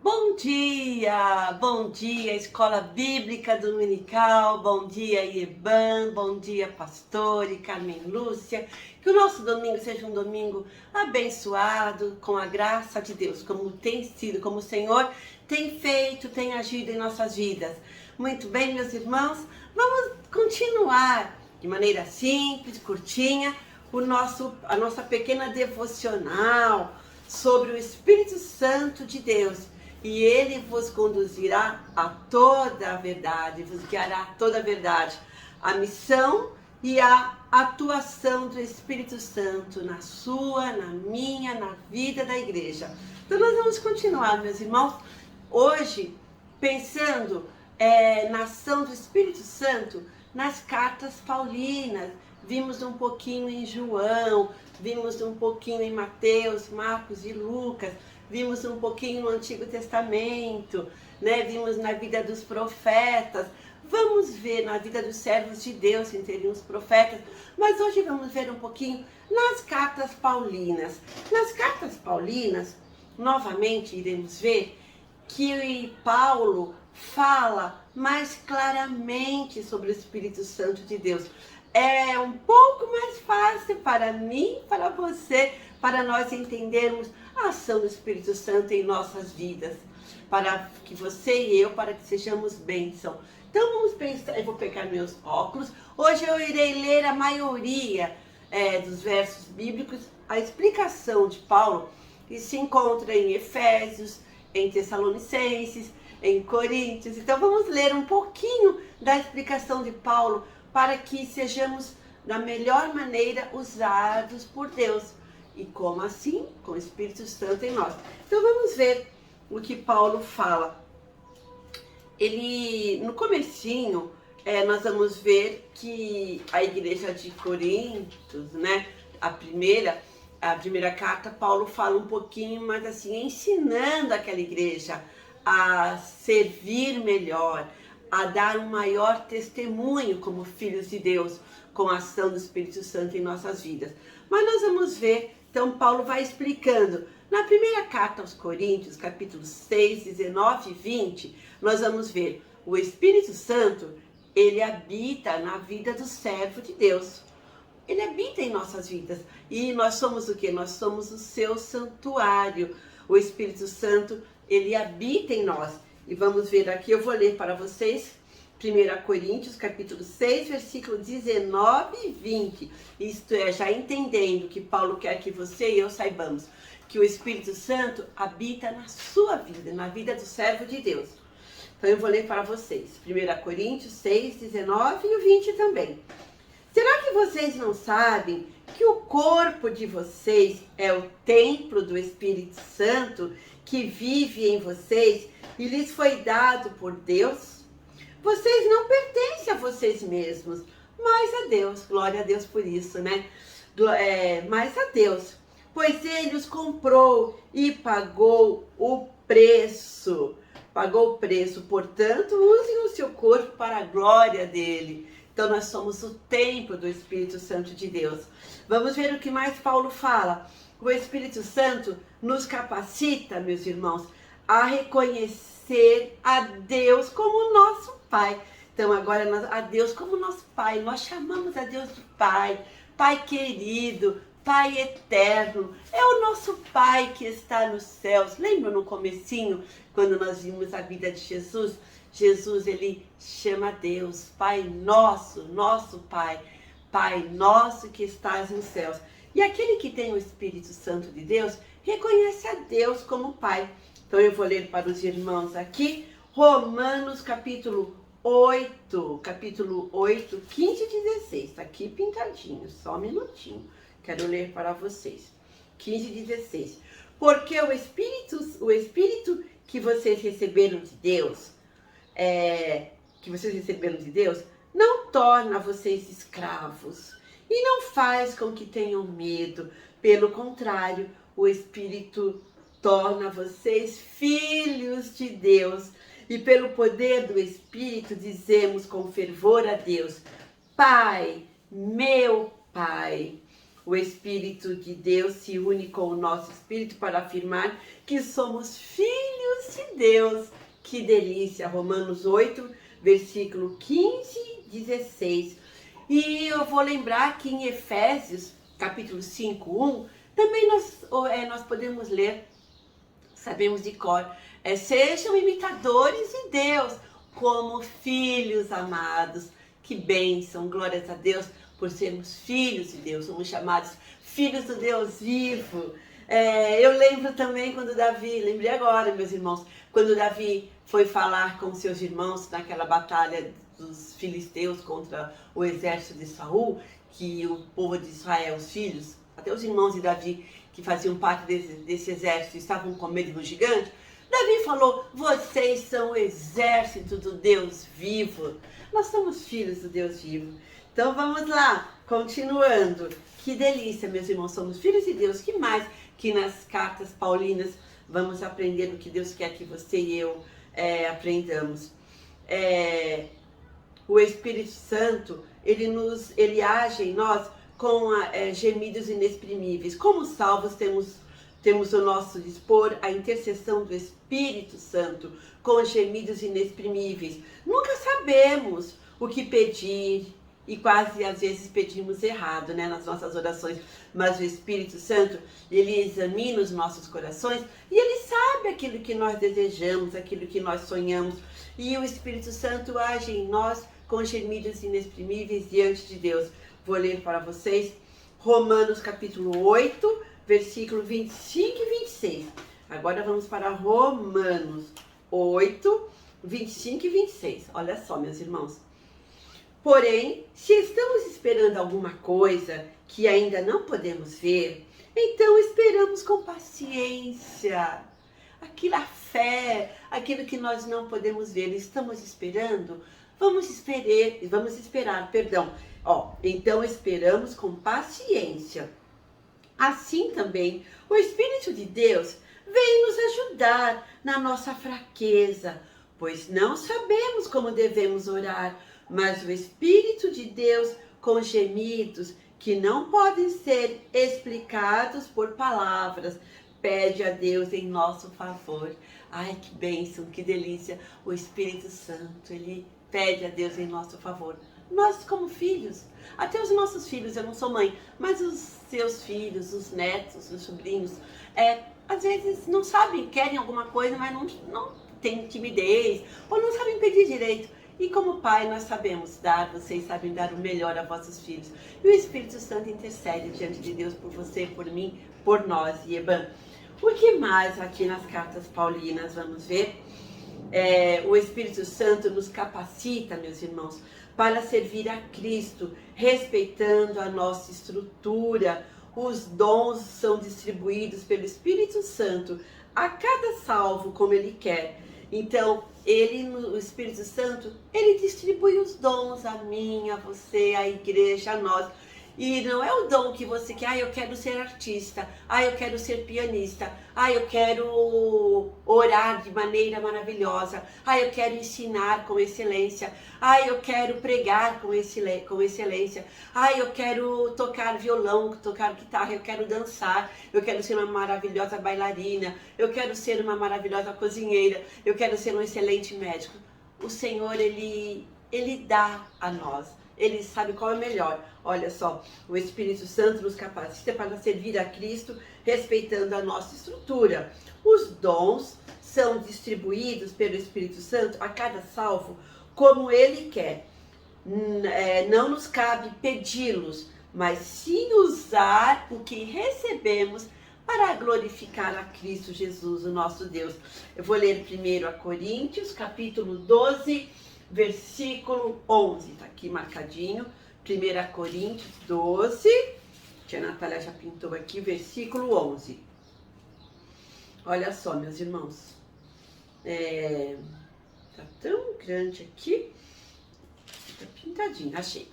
Bom dia, Escola Bíblica Dominical, bom dia, Ieban, bom dia, pastor e Carmen Lúcia. Que o nosso domingo seja um domingo abençoado, com a graça de Deus, como tem sido, como o Senhor tem feito, tem agido em nossas vidas. Muito bem, meus irmãos, vamos continuar de maneira simples, curtinha, a nossa pequena devocional sobre o Espírito Santo de Deus. E ele vos conduzirá a toda a verdade, vos guiará a toda a verdade. A missão e a atuação do Espírito Santo na sua, na minha, na vida da igreja. Então nós vamos continuar, meus irmãos, hoje pensando na ação do Espírito Santo nas cartas paulinas. Vimos um pouquinho em João, vimos um pouquinho em Mateus, Marcos e Lucas. Vimos um pouquinho no Antigo Testamento, né? Vimos na vida dos profetas. Vamos ver na vida dos servos de Deus, entre os profetas. Mas hoje vamos ver um pouquinho nas cartas paulinas. Nas cartas paulinas, novamente iremos ver que Paulo fala mais claramente sobre o Espírito Santo de Deus. É um pouco mais fácil para mim, para você, para nós entendermos a ação do Espírito Santo em nossas vidas, para que você e eu, para que sejamos bênção. Então vamos pensar, eu vou pegar meus óculos. Hoje eu irei ler a maioria dos versos bíblicos, a explicação de Paulo, que se encontra em Efésios, em Tessalonicenses, em Coríntios. Então vamos ler um pouquinho da explicação de Paulo, para que sejamos da melhor maneira usados por Deus. E como assim? Com o Espírito Santo em nós. Então vamos ver o que Paulo fala. Ele, no comecinho, nós vamos ver que a igreja de Coríntios, né, a primeira carta, Paulo fala um pouquinho, mas assim, ensinando aquela igreja a servir melhor, a dar um maior testemunho como filhos de Deus, com a ação do Espírito Santo em nossas vidas. Mas nós vamos ver, então Paulo vai explicando. Na primeira carta aos Coríntios, capítulo 6, 19 e 20, nós vamos ver o Espírito Santo, ele habita na vida do servo de Deus. Ele habita em nossas vidas. E nós somos o quê? Nós somos o seu santuário. O Espírito Santo, ele habita em nós. E vamos ver aqui, eu vou ler para vocês, 1 Coríntios, capítulo 6, versículo 19 e 20. Isto é, já entendendo que Paulo quer que você e eu saibamos que o Espírito Santo habita na sua vida, na vida do servo de Deus. Então eu vou ler para vocês, 1 Coríntios 6, 19 e 20 também. Será que vocês não sabem que o corpo de vocês é o templo do Espírito Santo que vive em vocês e lhes foi dado por Deus? Vocês não pertencem a vocês mesmos, mas a Deus. Glória a Deus por isso, né? Mas a Deus, pois Ele os comprou e pagou o preço. Pagou o preço, portanto, usem o seu corpo para a glória dele. Então nós somos o templo do Espírito Santo de Deus. Vamos ver o que mais Paulo fala. O Espírito Santo nos capacita, meus irmãos, a reconhecer a Deus como nosso Pai. Então agora a Deus como nosso Pai. Nós chamamos a Deus de Pai, Pai querido, Pai eterno. É o nosso Pai que está nos céus. Lembra no comecinho, quando nós vimos a vida de Jesus? Jesus, ele chama Deus, Pai nosso, nosso Pai, Pai nosso que estás nos céus. E aquele que tem o Espírito Santo de Deus, reconhece a Deus como Pai. Então eu vou ler para os irmãos aqui, Romanos capítulo 8, 15 e 16. Está aqui pintadinho, só um minutinho. Quero ler para vocês. 15 e 16. Porque o Espírito que vocês receberam de Deus, não torna vocês escravos e não faz com que tenham medo. Pelo contrário, o Espírito torna vocês filhos de Deus. E pelo poder do Espírito dizemos com fervor a Deus: Pai, meu Pai. O Espírito de Deus se une com o nosso espírito para afirmar que somos filhos de Deus. Que delícia! Romanos 8, versículo 15 e 16. E eu vou lembrar que em Efésios, capítulo 5, 1, também nós podemos ler, sabemos de cor, sejam imitadores de Deus, como filhos amados. Que bênção, glórias a Deus por sermos filhos de Deus, somos chamados filhos do Deus vivo. Eu lembro também quando Davi, lembrei agora, meus irmãos, quando Davi foi falar com seus irmãos naquela batalha dos filisteus contra o exército de Saul, que o povo de Israel, os filhos, até os irmãos de Davi, que faziam parte desse exército, estavam com medo do gigante. Davi falou, vocês são o exército do Deus vivo. Nós somos filhos do Deus vivo. Então vamos lá, continuando. Que delícia, meus irmãos, somos filhos de Deus. Que mais que nas cartas paulinas vamos aprender o que Deus quer que você e eu aprendamos. O Espírito Santo, ele age em nós com gemidos inexprimíveis. Como salvos, temos ao nosso dispor a intercessão do Espírito Santo com gemidos inexprimíveis. Nunca sabemos o que pedir e quase às vezes pedimos errado, né, nas nossas orações. Mas o Espírito Santo, ele examina os nossos corações e ele sabe aquilo que nós desejamos, aquilo que nós sonhamos. E o Espírito Santo age em nós com gemidos inexprimíveis diante de Deus. Vou ler para vocês Romanos capítulo 8, versículo 25 e 26. Agora vamos para Romanos 8, 25 e 26. Olha só, meus irmãos. Porém, se estamos esperando alguma coisa que ainda não podemos ver, então esperamos com paciência. A fé, aquilo que nós não podemos ver, estamos esperando? Vamos esperar. Então esperamos com paciência. Assim também, o Espírito de Deus vem nos ajudar na nossa fraqueza, pois não sabemos como devemos orar, mas o Espírito de Deus, com gemidos que não podem ser explicados por palavras, pede a Deus em nosso favor. Ai, que bênção, que delícia! O Espírito Santo, ele pede a Deus em nosso favor. Nós, como filhos, até os nossos filhos, eu não sou mãe, mas os seus filhos, os netos, os sobrinhos, às vezes não sabem, querem alguma coisa, mas não têm timidez, ou não sabem pedir direito. E como pai, nós sabemos dar, vocês sabem dar o melhor a vossos filhos. E o Espírito Santo intercede diante de Deus por você, por mim, por nós, Ieban. O que mais aqui nas cartas paulinas vamos ver? O Espírito Santo nos capacita, meus irmãos, para servir a Cristo, respeitando a nossa estrutura. Os dons são distribuídos pelo Espírito Santo a cada salvo como ele quer. Então, o Espírito Santo, ele distribui os dons a mim, a você, à igreja, a nós. E não é o dom que você quer, eu quero ser artista, eu quero ser pianista, eu quero orar de maneira maravilhosa, eu quero ensinar com excelência, eu quero pregar com excelência, eu quero tocar violão, tocar guitarra, eu quero dançar, eu quero ser uma maravilhosa bailarina, eu quero ser uma maravilhosa cozinheira, eu quero ser um excelente médico. O Senhor, ele dá a nós. Ele sabe qual é o melhor. Olha só, o Espírito Santo nos capacita para servir a Cristo, respeitando a nossa estrutura. Os dons são distribuídos pelo Espírito Santo a cada salvo como ele quer. Não nos cabe pedi-los, mas sim usar o que recebemos para glorificar a Cristo Jesus, o nosso Deus. Eu vou ler primeiro a Coríntios, capítulo 12, versículo 11, tá aqui marcadinho, 1 Coríntios 12, tia Natália já pintou aqui, versículo 11. Olha só, meus irmãos, tá tão grande aqui, tá pintadinho, achei.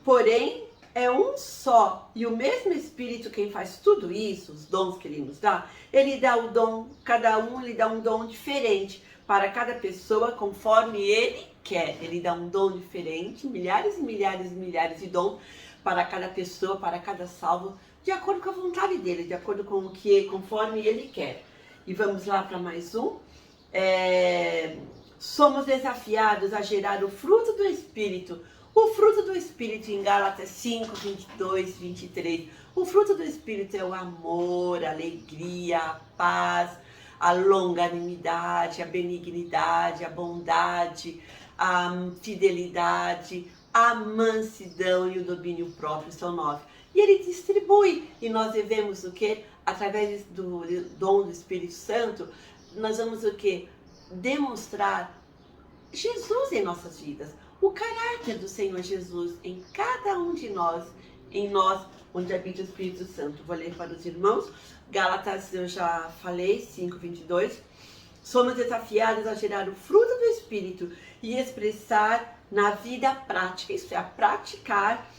Porém, é um só, e o mesmo Espírito quem faz tudo isso, os dons que ele nos dá, ele dá o dom, cada um ele dá um dom diferente para cada pessoa, conforme ele quer. Ele dá um dom diferente, milhares e milhares e milhares de dons para cada pessoa, para cada salvo, de acordo com a vontade dele, de acordo com o que, conforme ele quer. E vamos lá para mais um. Somos desafiados a gerar o fruto do Espírito. O fruto do Espírito em Gálatas 5, 22, 23. O fruto do Espírito é o amor, a alegria, a paz, a longanimidade, a benignidade, a bondade, a fidelidade, a mansidão e o domínio próprio. São 9. E ele distribui. E nós devemos o quê? Através do dom do Espírito Santo, nós vamos o quê? Demonstrar Jesus em nossas vidas. O caráter do Senhor Jesus em cada um de nós, em nós, onde habita o Espírito Santo. Vou ler para os irmãos. Gálatas, eu já falei, 5, 22. Somos desafiados a gerar o fruto do Espírito e expressar na vida prática, isso é, a praticar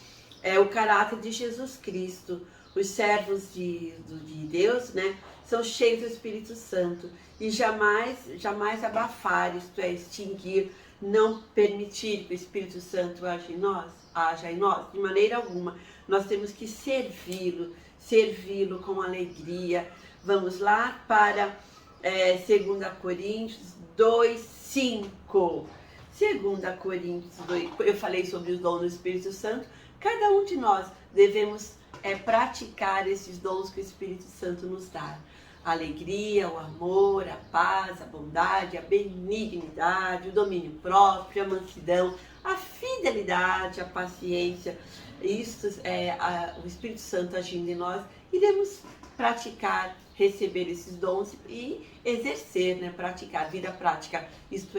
o caráter de Jesus Cristo. Os servos de Deus, né, são cheios do Espírito Santo e jamais abafar, isto é, extinguir, não permitir que o Espírito Santo haja em nós, de maneira alguma. Nós temos que servi-lo com alegria. Vamos lá para 2 Coríntios 2, 5. 2 Coríntios 2, eu falei sobre os dons do Espírito Santo. Cada um de nós devemos praticar esses dons que o Espírito Santo nos dá. A alegria, o amor, a paz, a bondade, a benignidade, o domínio próprio, a mansidão, a fidelidade, a paciência. Isso o Espírito Santo agindo em nós. Iremos praticar, receber esses dons e exercer, né? Praticar, vida prática. Isto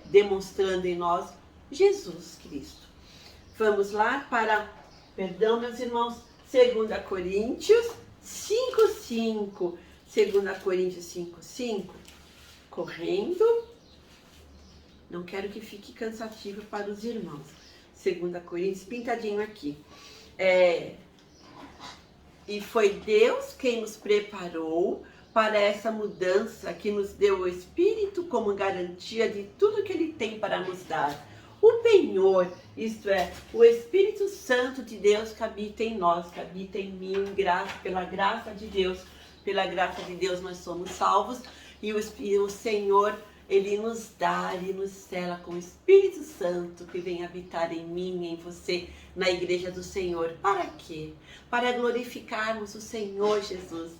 demonstrando em nós Jesus Cristo. Vamos lá para, perdão meus irmãos, 2 Coríntios 5:5. 2 Coríntios 5:5. Correndo. Não quero que fique cansativo para os irmãos. 2 Coríntios, pintadinho aqui. E foi Deus quem nos preparou para essa mudança, que nos deu o Espírito como garantia de tudo que Ele tem para nos dar. O penhor, isto é, o Espírito Santo de Deus que habita em nós, que habita em mim, pela graça de Deus nós somos salvos, e o Senhor, Ele nos dá, Ele nos sela com o Espírito Santo que vem habitar em mim, em você, na igreja do Senhor. Para quê? Para glorificarmos o Senhor Jesus,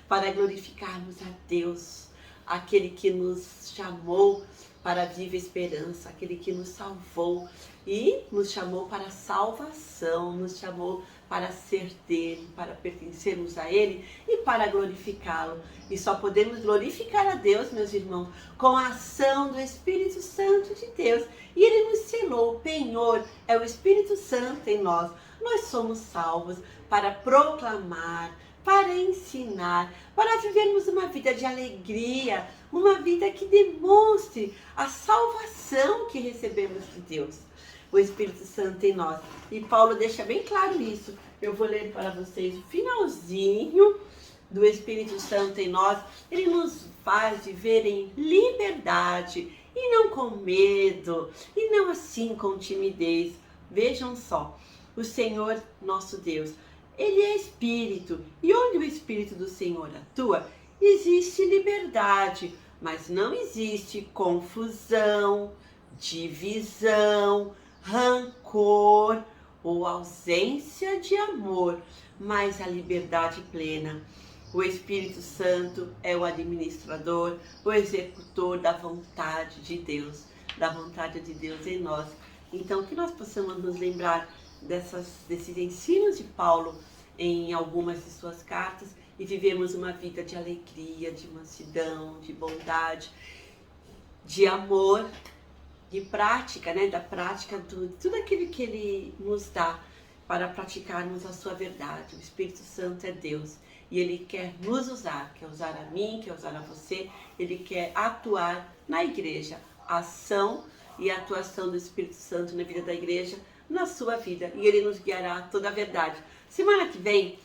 para glorificarmos a Deus, aquele que nos chamou para a viva esperança, aquele que nos salvou e nos chamou para a salvação, nos chamou para ser dele, para pertencermos a ele e para glorificá-lo. E só podemos glorificar a Deus, meus irmãos, com a ação do Espírito Santo de Deus. E ele nos selou, o penhor é o Espírito Santo em nós. Nós somos salvos para proclamar, para ensinar, para vivermos uma vida de alegria, uma vida que demonstre a salvação que recebemos de Deus, o Espírito Santo em nós. E Paulo deixa bem claro isso. Eu vou ler para vocês o finalzinho do Espírito Santo em nós. Ele nos faz viver em liberdade e não com medo, e não assim com timidez. Vejam só, o Senhor nosso Deus, Ele é Espírito, e onde o Espírito do Senhor atua, existe liberdade, mas não existe confusão, divisão, rancor ou ausência de amor, mas a liberdade plena. O Espírito Santo é o administrador, o executor da vontade de Deus em nós. Então, que nós possamos nos lembrar desses ensinos de Paulo em algumas de suas cartas e vivemos uma vida de alegria, de mansidão, de bondade, de amor, de prática, né? Da prática de tudo aquilo que Ele nos dá para praticarmos a sua verdade. O Espírito Santo é Deus e Ele quer nos usar, quer usar a mim, quer usar a você. Ele quer atuar na igreja, a ação e a atuação do Espírito Santo na vida da igreja, na sua vida, e Ele nos guiará a toda a verdade. Semana que vem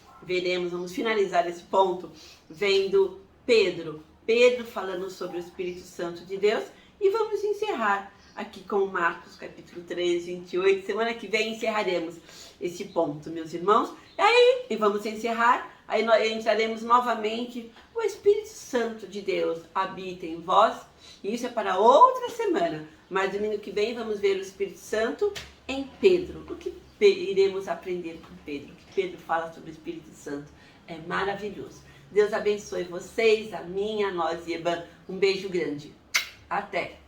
vamos finalizar esse ponto vendo Pedro falando sobre o Espírito Santo de Deus, e vamos encerrar aqui com Marcos, capítulo 13, 28. Semana que vem encerraremos esse ponto, meus irmãos. E vamos encerrar, aí nós entraremos novamente. O Espírito Santo de Deus habita em vós. Isso é para outra semana. Mas domingo que vem vamos ver o Espírito Santo em Pedro. O que iremos aprender com Pedro? O que Pedro fala sobre o Espírito Santo é maravilhoso. Deus abençoe vocês, a mim, a nós e Eban. Um beijo grande. Até!